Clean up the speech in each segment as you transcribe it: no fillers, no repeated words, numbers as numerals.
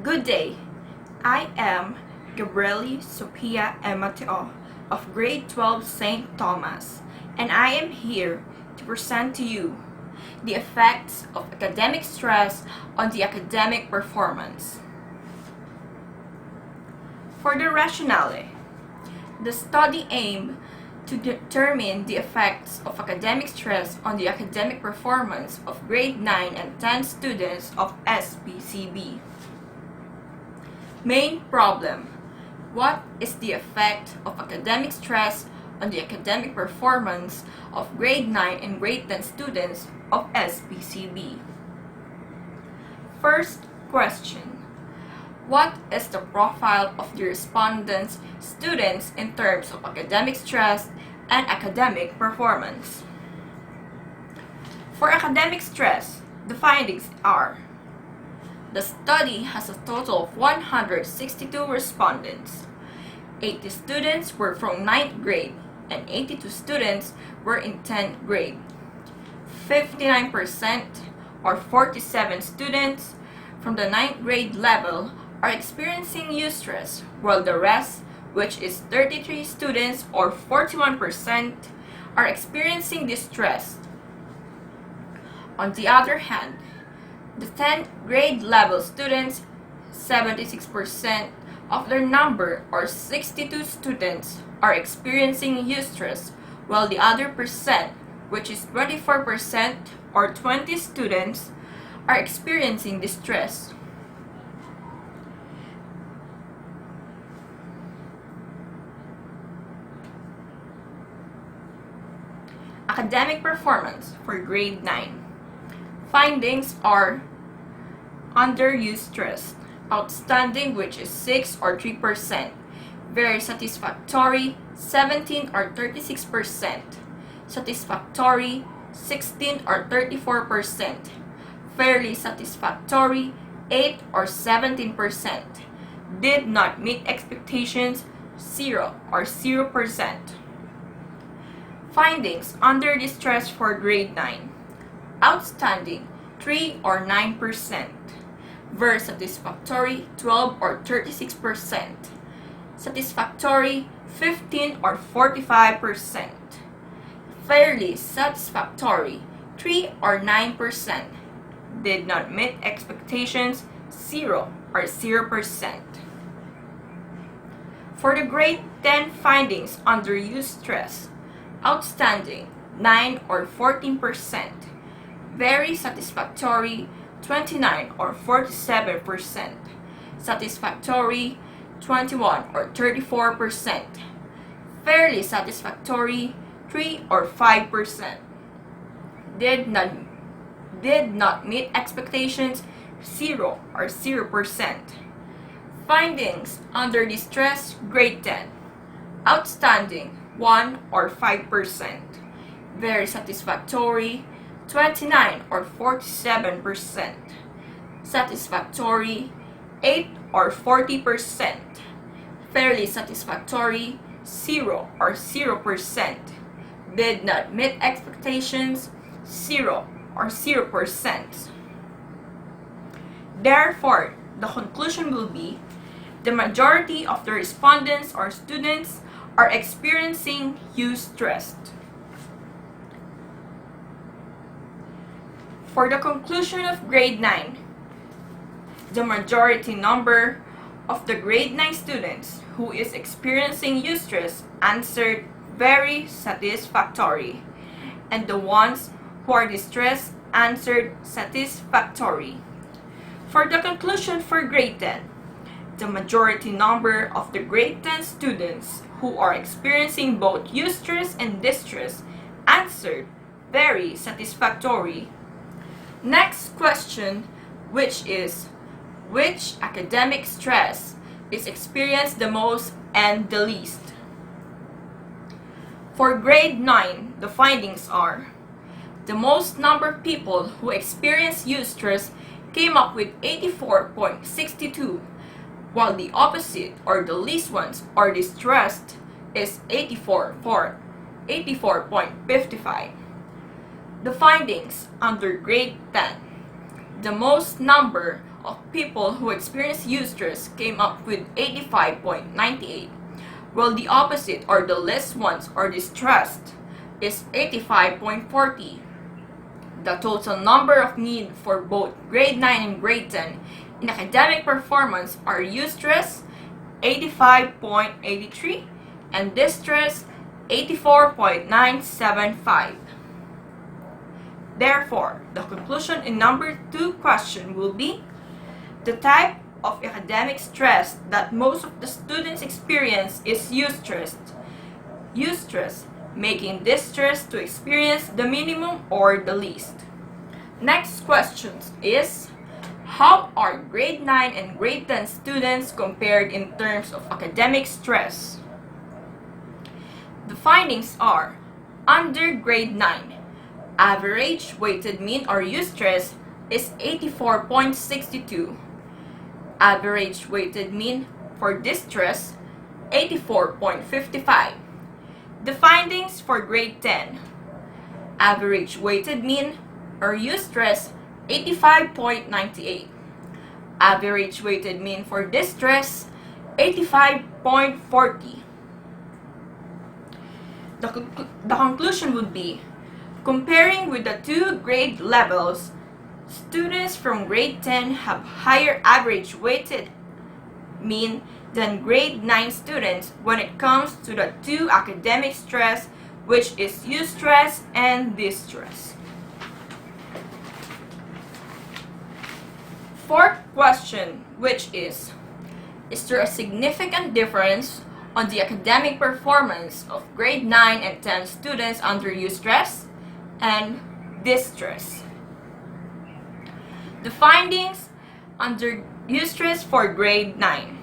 Good day. I am Gabrielie, Sophia, and Mateo of grade 12 St. Thomas, and I am here to present to you the effects of academic stress on the academic performance. For the rationale, the study aimed to determine the effects of academic stress on the academic performance of grade 9 and 10 students of SPCB. Main problem: what is the effect of academic stress on the academic performance of grade 9 and grade 10 students of SPCB? First question: what is the profile of the respondents' students in terms of academic stress and academic performance? For academic stress, the findings are: the study has a total of 162 respondents. 80 students were from 9th grade and 82 students were in 10th grade. 59% or 47 students from the 9th grade level are experiencing eustress, while the rest, which is 33 students or 41%, are experiencing distress. On the other hand, the 10th grade level students, 76% of their number or 62 students are experiencing eustress, while the other percent, which is 24% or 20 students, are experiencing distress. Academic performance for grade 9. Findings are: under eustress, outstanding, which is 6 or 3%, very satisfactory, 17 or 36%, satisfactory, 16 or 34%, fairly satisfactory, 8 or 17%, did not meet expectations, 0 or 0%. Findings under distress for grade 9. Outstanding, 3 or 9%, very satisfactory, 12 or 36%, satisfactory, 15 or 45%, fairly satisfactory, 3 or 9%, did not meet expectations, 0 or 0%. For the grade 10 findings under eustress: outstanding, 9 or 14%, very satisfactory, 29 or 47%, satisfactory, 21 or 34%, fairly satisfactory, 3 or 5%, did not meet expectations, 0 or 0%. Findings under distress grade 10: outstanding, 1 or 5%, very satisfactory, 29 or 47%, satisfactory, 8 or 40%, fairly satisfactory, 0 or 0%, did not meet expectations, 0 or 0%. Therefore, the conclusion will be: the majority of the respondents or students are experiencing eustress. For the conclusion of grade 9, the majority number of the grade 9 students who is experiencing eustress answered very satisfactory, and the ones who are distressed answered satisfactory. For the conclusion for grade 10, the majority number of the grade 10 students who are experiencing both eustress and distress answered very satisfactory. Next question, which is: which academic stress is experienced the most and the least? For grade 9, the findings are: the most number of people who experience eustress came up with 84.62, while the opposite or the least ones are distressed is 84.55. The findings under grade 10: the most number of people who experience eustress came up with 85.98, while the opposite or the least ones or distressed is 85.40. The total number of need for both grade 9 and grade 10 in academic performance are eustress 85.83 and distress 84.975. Therefore, the conclusion in number 2 question will be the type of academic stress that most of the students experience is eustress. Eustress, making distress to experience the minimum or the least. Next question is, how are grade 9 and grade 10 students compared in terms of academic stress? The findings are, under grade 9, average weighted mean or eustress is 84.62. Average weighted mean for distress, 84.55. The findings for grade 10, average weighted mean or eustress, 85.98. Average weighted mean for distress, 85.40. The conclusion would be, comparing with the two grade levels, students from grade 10 have higher average weighted mean than grade 9 students when it comes to the two academic stress, which is eustress and distress. Fourth question, which is there a significant difference on the academic performance of grade 9 and 10 students under eustress and distress? The findings under eustress for grade 9.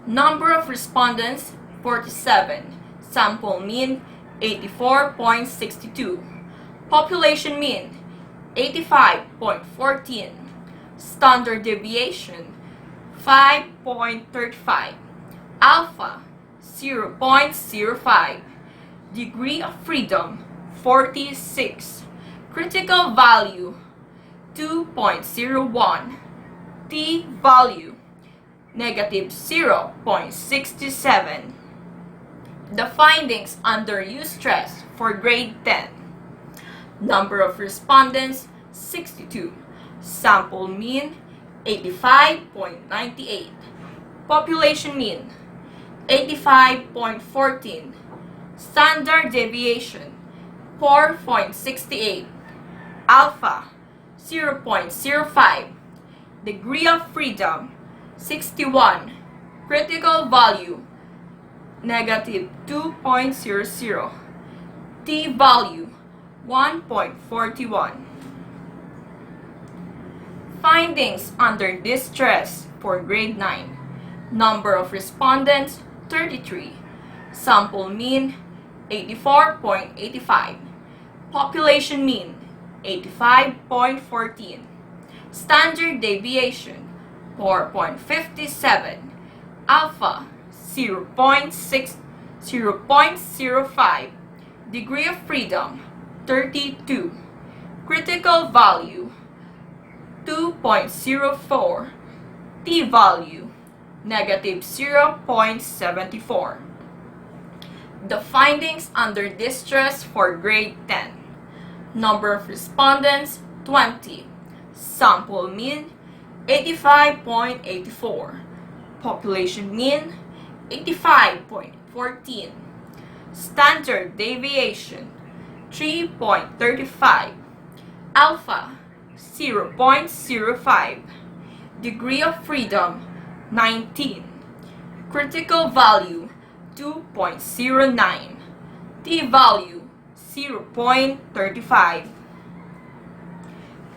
Number of respondents, 47. Sample mean, 84.62. Population mean, 85.14. Standard deviation, 5.35. Alpha, 0.05. Degree of freedom, 46. Critical value, 2.01. T-value, negative 0.67. The findings under eustress for grade 10. Number of respondents, 62. Sample mean, 85.98. Population mean, 85.14. Standard deviation, 4.68. Alpha, 0.05. Degree of freedom, 61. Critical value, negative 2.00. T-value, 1.41. Findings under distress for grade 9. Number of respondents, 33. Sample mean, 84.85. Population mean, 85.14. Standard deviation, 4.57. Alpha, 0.05. Degree of freedom, 32. Critical value, 2.04. T-value, negative 0.74. The findings under distress for grade 10. Number of respondents, 20. Sample mean, 85.84. Population mean, 85.14. Standard deviation, 3.35. Alpha, 0.05. Degree of freedom, 19. Critical value, 2.09. T-value, 0.35.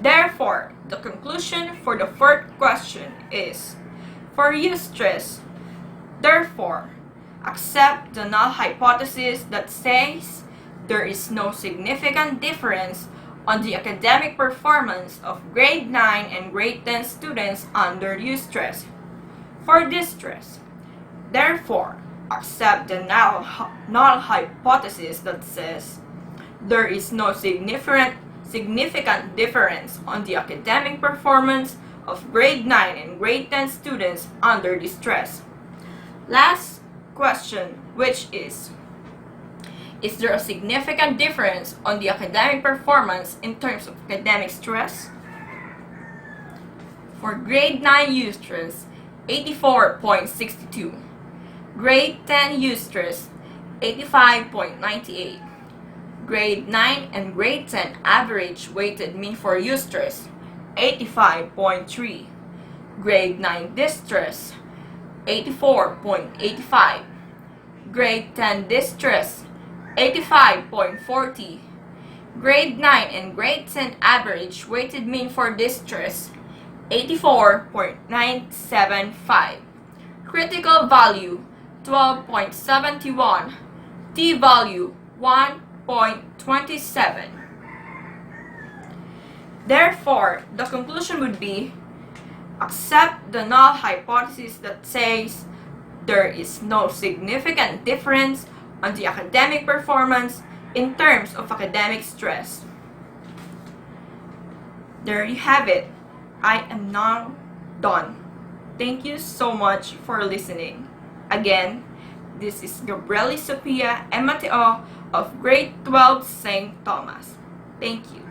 Therefore, the conclusion for the fourth question is, for eustress, therefore, accept the null hypothesis that says there is no significant difference on the academic performance of grade 9 and grade 10 students under eustress. For distress, therefore, accept the null hypothesis that says there is no significant difference on the academic performance of grade 9 and grade 10 students under distress. Last question, which is there a significant difference on the academic performance in terms of academic stress? For grade 9 eustress, 84.62. Grade 10 eustress, 85.98. Grade 9 and grade 10 average weighted mean for eustress, 85.3. Grade 9 distress, 84.85. Grade 10 distress, 85.40. Grade 9 and grade 10 average weighted mean for distress, 84.975. Critical value, 12.71. T-value, 1.27. Therefore, the conclusion would be, accept the null hypothesis that says there is no significant difference on the academic performance in terms of academic stress. There you have it. I am now done. Thank you so much for listening. Again, this is Gabrielie, Sophia, and Mateo of grade 12 St. Thomas. Thank you.